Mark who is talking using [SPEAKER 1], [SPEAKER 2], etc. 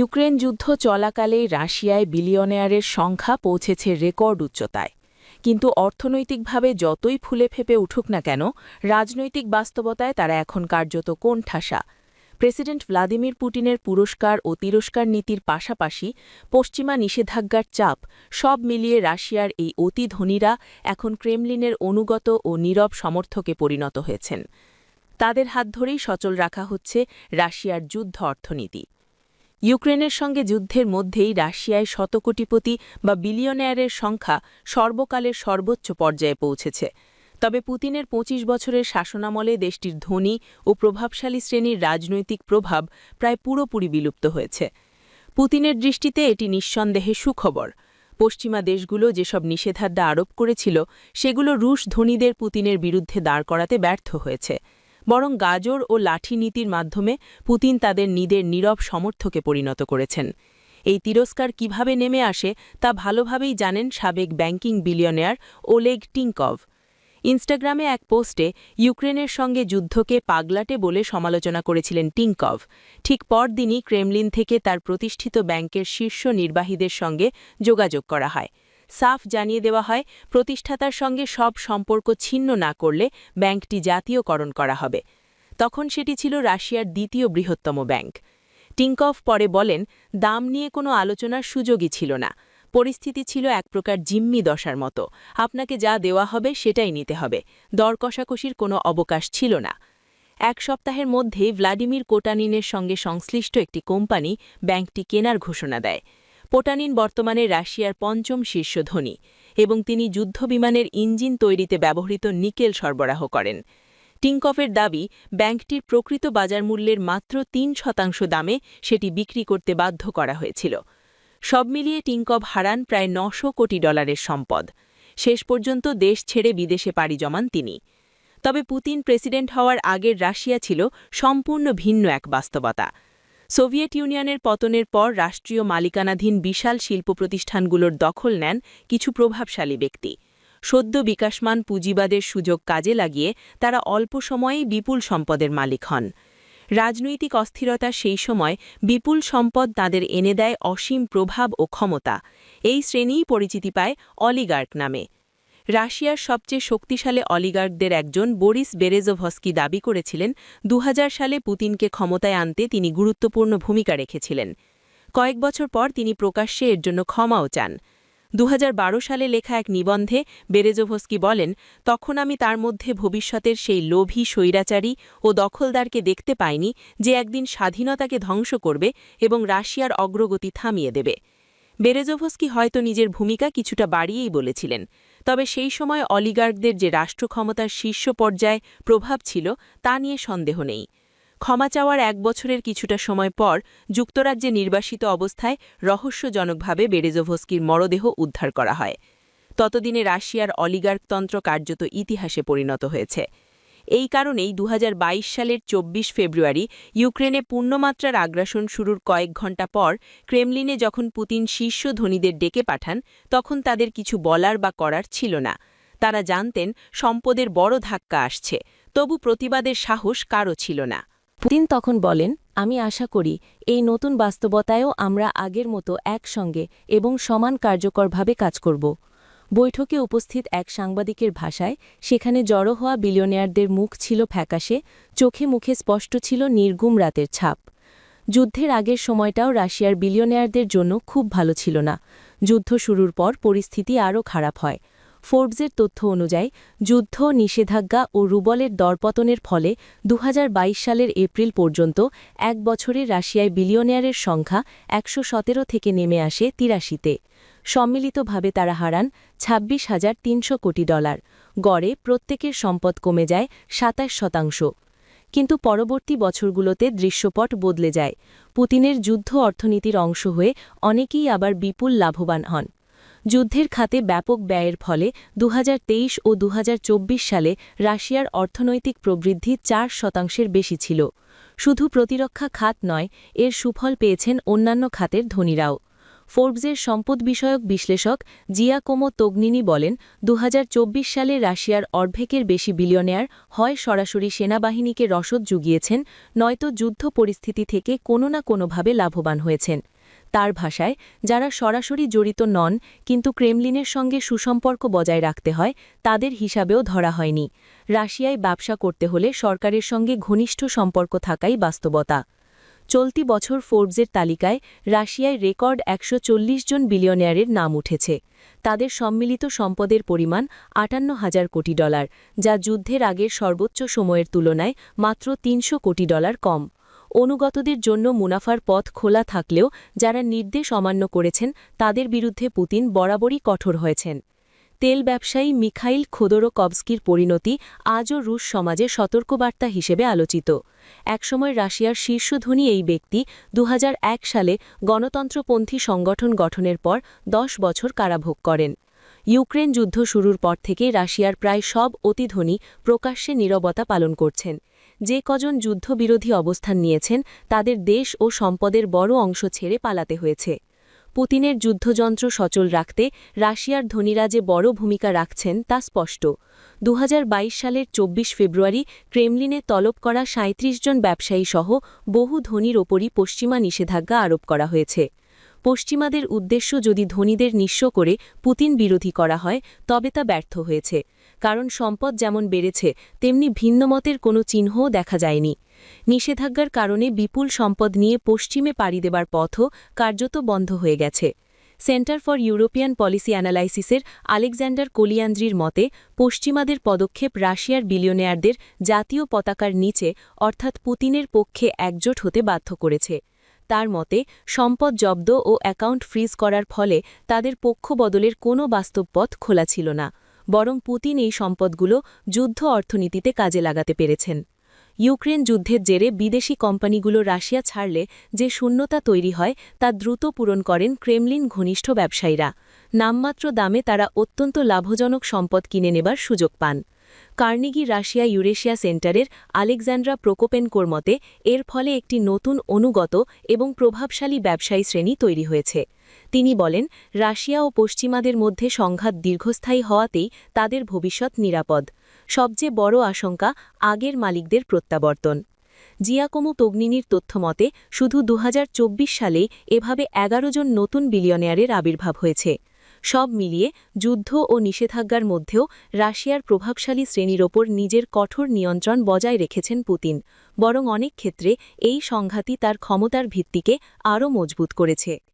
[SPEAKER 1] Ukraine যুদ্ধ চলাকালেই রাশিয়ায় বিলিয়নেয়ারের সংখ্যা পৌঁছেছে রেকর্ড উচ্চতায়। কিন্তু অর্থনৈতিকভাবে যতই ফুলে ফেঁপে উঠুক না কেন, রাজনৈতিক বাস্তবতায় তারা এখন কার্যত কোণঠাসা। প্রেসিডেন্ট ভ্লাদিমির পুতিনের পুরস্কার ও তিরস্কার নীতির পাশাপাশি পশ্চিমা নিষেধাজ্ঞার চাপ সব মিলিয়ে রাশিয়ার এই অতি ধনীরা এখন ক্রেমলিনের অনুগত ও নীরব সমর্থকে পরিণত হয়েছেন। তাদের হাত ধরেই সচল রাখা হচ্ছে রাশিয়ার যুদ্ধ অর্থনীতি। ইউক্রেনের সঙ্গে যুদ্ধের মধ্যেই রাশিয়ায় শতকোটিপতি বা বিলিয়নেয়ারের সংখ্যা সর্বকালের সর্বোচ্চ পর্যায়ে পৌঁছেছে। তবে পুতিনের ২৫ বছরের শাসনামলে দেশটির ধনী ও প্রভাবশালী শ্রেণীর রাজনৈতিক প্রভাব প্রায় পুরোপুরি বিলুপ্ত হয়েছে। পুতিনের দৃষ্টিতে এটি নিঃসন্দেহে সুখবর। পশ্চিমা দেশগুলো যেসব নিষেধাজ্ঞা আরোপ করেছিল, সেগুলো রুশ ধনীদের পুতিনের বিরুদ্ধে দাঁড় করাতে ব্যর্থ হয়েছে। বরং গাজর ও লাঠি নীতির মাধ্যমে পুতিন তাদের নীরব সমর্থকে পরিণত করেছেন। এই তিরস্কার কিভাবে নেমে আসে তা ভালোভাবেই জানেন সাবেক ব্যাংকিং বিলিয়নেয়ার ওলেগ টিনকভ। ইনস্টাগ্রামে এক পোস্টে ইউক্রেনের সঙ্গে যুদ্ধকে পাগলাটে বলে সমালোচনা করেছিলেন টিনকভ। ঠিক পরদিনই ক্রেমলিন থেকে তার প্রতিষ্ঠিত ব্যাংকের শীর্ষ নির্বাহীদের সঙ্গে যোগাযোগ করা হয়। সাফ জানিয়ে দেওয়া হয়, প্রতিষ্ঠাতার সঙ্গে সব সম্পর্ক ছিন্ন না করলে ব্যাংকটি জাতীয়করণ করা হবে। তখন সেটি ছিল রাশিয়ার দ্বিতীয় বৃহত্তম ব্যাংক। টিনকভ পরে বলেন, দাম নিয়ে কোনো আলোচনার সুযোগই ছিল না। পরিস্থিতি ছিল এক প্রকার জিম্মি দশার মতো। আপনাকে যা দেওয়া হবে সেটাই নিতে হবে। দর কষাকষির কোনো অবকাশ ছিল না। এক সপ্তাহের মধ্যেই ভ্লাদিমির কোটানিনের সঙ্গে সংশ্লিষ্ট একটি কোম্পানি ব্যাংকটি কেনার ঘোষণা দেয়। পোটানিন বর্তমানে রাশিয়ার পঞ্চম শীর্ষ ধনী এবং তিনি যুদ্ধবিমানের ইঞ্জিন তৈরিতে ব্যবহৃত নিকেল সরবরাহ করেন। টিনকভের দাবি, ব্যাংকটির প্রকৃত বাজার মূল্যের মাত্র ৩% দামে সেটি বিক্রি করতে বাধ্য করা হয়েছিল। সব মিলিয়ে টিনকভ হারান প্রায় $900 কোটি সম্পদ। শেষ পর্যন্ত দেশ ছেড়ে বিদেশে পাড়ি জমান তিনি। তবে পুতিন প্রেসিডেন্ট হওয়ার আগের রাশিয়া ছিল সম্পূর্ণ ভিন্ন এক বাস্তবতা। সোভিয়েত ইউনিয়নের পতনের পর রাষ্ট্রীয় মালিকানাধীন বিশাল শিল্প প্রতিষ্ঠানগুলোর দখল নেন কিছু প্রভাবশালী ব্যক্তি। সদ্য বিকাশমান পুঁজিবাদের সুযোগ কাজে লাগিয়ে তারা অল্প সময়েই বিপুল সম্পদের মালিক হন। রাজনৈতিক অস্থিরতা সেই সময় বিপুল সম্পদ তাদের এনে দেয় অসীম প্রভাব ও ক্ষমতা। এই শ্রেণীই পরিচিতি পায় অলিগার্ক নামে। রাশিয়ার সবচেয়ে শক্তিশালী অলিগার্কদের একজন বরিস বেরেজোভস্কি দাবি করেছিলেন, ২০০০ সালে পুতিনকে ক্ষমতায় আনতে তিনি গুরুত্বপূর্ণ ভূমিকা রেখেছিলেন। কয়েক বছর পর তিনি প্রকাশ্যে এর জন্য ক্ষমাও চান। ২০১২ সালে লেখা এক নিবন্ধে বেরেজোভস্কি বলেন, তখন আমি তার মধ্যে ভবিষ্যতের সেই লোভী স্বৈরাচারী ও দখলদারকে দেখতে পাইনি যে একদিন স্বাধীনতাকে ধ্বংস করবে এবং রাশিয়ার অগ্রগতি থামিয়ে দেবে। বেরেজোভস্কি হয়তো নিজের ভূমিকা কিছুটা বাড়িয়েই বলেছিলেন। তবে সেই সময় অলিগার্কদের যে রাষ্ট্র ক্ষমতার শীর্ষ পর্যায়ে প্রভাব ছিল তা নিয়ে সন্দেহ নেই। ক্ষমা চাওয়ার ১ বছরের কিছুটা সময় পর যুক্তরাজ্যে নির্বাসিত অবস্থায় রহস্যজনকভাবে বেরেজোভস্কির মরদেহ উদ্ধার করা হয়। ততদিনে রাশিয়ার অলিগার্কতন্ত্র কার্যত ইতিহাসে পরিণত হয়েছে। এই কারণেই ২০২২ সালের ২৪ ফেব্রুয়ারি ইউক্রেনে পূর্ণমাত্রার আগ্রাসন শুরুর কয়েক ঘণ্টা পর ক্রেমলিনে যখন পুতিন শীর্ষ ধনীদের ডেকে পাঠান, তখন তাদের কিছু বলার বা করার ছিল না। তারা জানতেন সম্পদের বড় ধাক্কা আসছে, তবু প্রতিবাদের সাহস কারও ছিল না।
[SPEAKER 2] পুতিন তখন বলেন, আমি আশা করি এই নতুন বাস্তবতায়ও আমরা আগের মতো একসঙ্গে এবং সমান কার্যকরভাবে কাজ করব। বৈঠকে উপস্থিত এক সাংবাদিকের ভাষায়, সেখানে জড়ো হওয়া বিলিয়নিয়ারদের মুখ ছিল ফ্যাকাশে, চোখে মুখে স্পষ্ট ছিল নির্গুম রাতের ছাপ। যুদ্ধের আগের সময়টাও রাশিয়ার বিলিয়নিয়ারদের জন্য খুব ভালো ছিল না। যুদ্ধ শুরুর পর পরিস্থিতি আরও খারাপ হয়। ফোর্বসের তথ্য অনুযায়ী যুদ্ধ, নিষেধাজ্ঞা ও রুবলের দরপতনের ফলে ২০২২ সালের এপ্রিল পর্যন্ত এক বছরে রাশিয়ায় বিলিয়নিয়ারের সংখ্যা ১১৭ থেকে নেমে আসে ৮৩-তে। সম্মিলিতভাবে তারা হারান $২৬,৩০০ কোটি। গড়ে প্রত্যেকের সম্পদ কমে যায় ২৭%। কিন্তু পরবর্তী বছরগুলোতে দৃশ্যপট বদলে যায়। পুতিনের যুদ্ধ অর্থনীতির অংশ হয়ে অনেকেই আবার বিপুল লাভবান হন। যুদ্ধের খাতে ব্যাপক ব্যয়ের ফলে ২০২৩ ও ২০২৪ সালে রাশিয়ার অর্থনৈতিক প্রবৃদ্ধি ৪%-এর বেশি ছিল। শুধু প্রতিরক্ষা খাত নয়, এর সুফল পেয়েছেন অন্যান্য খাতের ধনীরাও। ফোর্বসের সম্পদ বিষয়ক বিশ্লেষক জিয়াকোমো তোগনিনি বলেন 2024 সালে রাশিয়ার অর্ধেকের বেশি বিলিয়নেয়ার হয় সরাসরি সেনাবাহিনীকে রসদ জুগিয়েছেন নয়তো যুদ্ধ পরিস্থিতি থেকে কোনো না কোনোভাবে লাভবান হয়েছেন। তার ভাষায় যারা সরাসরি জড়িত নন কিন্তু ক্রেমলিনের সঙ্গে সুসম্পর্ক বজায় রাখতে হয় তাদের হিসাবেও ধরা হয়নি। রাশিয়ায় ব্যবসা করতে হলে সরকারের সঙ্গে ঘনিষ্ঠ সম্পর্ক থাকাই বাস্তবতা। চলতি বছর ফোর্বসের তালিকায় রাশিয়ায় রেকর্ড 140 জন বিলিয়নিয়ারের নাম উঠেছে। তাদের সম্মিলিত সম্পদের পরিমাণ $58,000 কোটি, যা যুদ্ধের আগের সর্বোচ্চ সময়ের তুলনায় মাত্র $300 কোটি কম। অনুগতদের জন্য মুনাফার পথ খোলা থাকলেও যারা নির্দেশ অমান্য করেছেন তাদের বিরুদ্ধে পুতিন বরাবরই কঠোর হয়েছেন। তেল ব্যবসায়ী মিখাইল খোদোরকভস্কির পরিণতি আজও রুশ সমাজে সতর্কবার্তা হিসেবে আলোচিত। একসময় রাশিয়ার শীর্ষধনী এই ব্যক্তি 2001 সালে গণতন্ত্রপন্থী সংগঠন গঠনের পর 10 বছর কারাভোগ করেন। ইউক্রেন যুদ্ধ শুরুর পর থেকে রাশিয়ার প্রায় সব অতি ধনী প্রকাশ্যে নীরবতা পালন করছেন। যে কজন যুদ্ধবিরোধী অবস্থান নিয়েছেন তাদের দেশ ও সম্পদের বড় অংশ ছেড়ে পালাতে হয়েছে। পুতিনের যুদ্ধযন্ত্র সচল রাখতে রাশিয়ার ধনীরা যে বড় ভূমিকা রাখছেন তা স্পষ্ট। 2022 সালের 24 ফেব্রুয়ারি ক্রেমলিনে তলব করা 37 জন ব্যবসায়ী সহ বহু ধনীর ওপরই পশ্চিমা নিষেধাজ্ঞা আরোপ করা হয়েছে। পশ্চিমাদের উদ্দেশ্য যদি ধনীদের নিঃস্ব করে পুতিন বিরোধী করা হয় তবে তা ব্যর্থ হয়েছে, কারণ সম্পদ যেমন বেড়েছে তেমনি ভিন্নমতের কোনো চিহ্নও দেখা যায়নি। নিষেধাজ্ঞার কারণে বিপুল সম্পদ নিয়ে পশ্চিমে পাড়ি দেবার পথও কার্যত বন্ধ হয়ে গেছে। সেন্টার ফর ইউরোপিয়ান পলিসি অ্যানালাইসিসের আলেকজান্ডার কোলিয়ান্দ্রির মতে পশ্চিমাদের পদক্ষেপ রাশিয়ার বিলিয়নিয়ারদের জাতীয় পতাকার নিচে অর্থাৎ পুতিনের পক্ষে একজোট হতে বাধ্য করেছে। তার মতে সম্পদ জব্দ ও অ্যাকাউন্ট ফ্রিজ করার ফলে তাদের পক্ষ বদলের কোনো বাস্তব পথ খোলা ছিল না, বরং পুতিন এই সম্পদগুলো যুদ্ধ অর্থনীতিতে কাজে লাগাতে পেরেছেন। ইউক্রেন যুদ্ধের জেরে বিদেশি কোম্পানিগুলো রাশিয়া ছাড়লে যে শূন্যতা তৈরি হয় তা দ্রুত পূরণ করেন ক্রেমলিন ঘনিষ্ঠ ব্যবসায়ীরা। নামমাত্র দামে তারা অত্যন্ত লাভজনক সম্পদ কিনে নেবার সুযোগ পান। কার্নেগি রাশিয়া ইউরেশিয়া সেন্টারের আলেকজান্ড্রা প্রোকোপেনকোর মতে এর ফলে একটি নতুন অনুগত এবং প্রভাবশালী ব্যবসায়ী শ্রেণী তৈরি হয়েছে। তিনি বলেন, রাশিয়া ও পশ্চিমাদের মধ্যে সংঘাত দীর্ঘস্থায়ী হওয়াতেই তাদের ভবিষ্যৎ নিরাপদ। সবচেয়ে বড় আশঙ্কা আগের মালিকদের প্রত্যাবর্তন। জিয়াকোমো তোগনিনির তথ্যমতে শুধু 2024 সালেই এভাবে 11 জন নতুন বিলিয়নিয়ারের আবির্ভাব হয়েছে। সব মিলিয়ে যুদ্ধ ও নিষেধাজ্ঞার মধ্যেও রাশিয়ার প্রভাবশালী শ্রেণীর ওপর নিজের কঠোর নিয়ন্ত্রণ বজায় রেখেছেন পুতিন, বরং অনেক ক্ষেত্রে এই সংঘাতই তার ক্ষমতার ভিত্তিকে আরও মজবুত করেছে।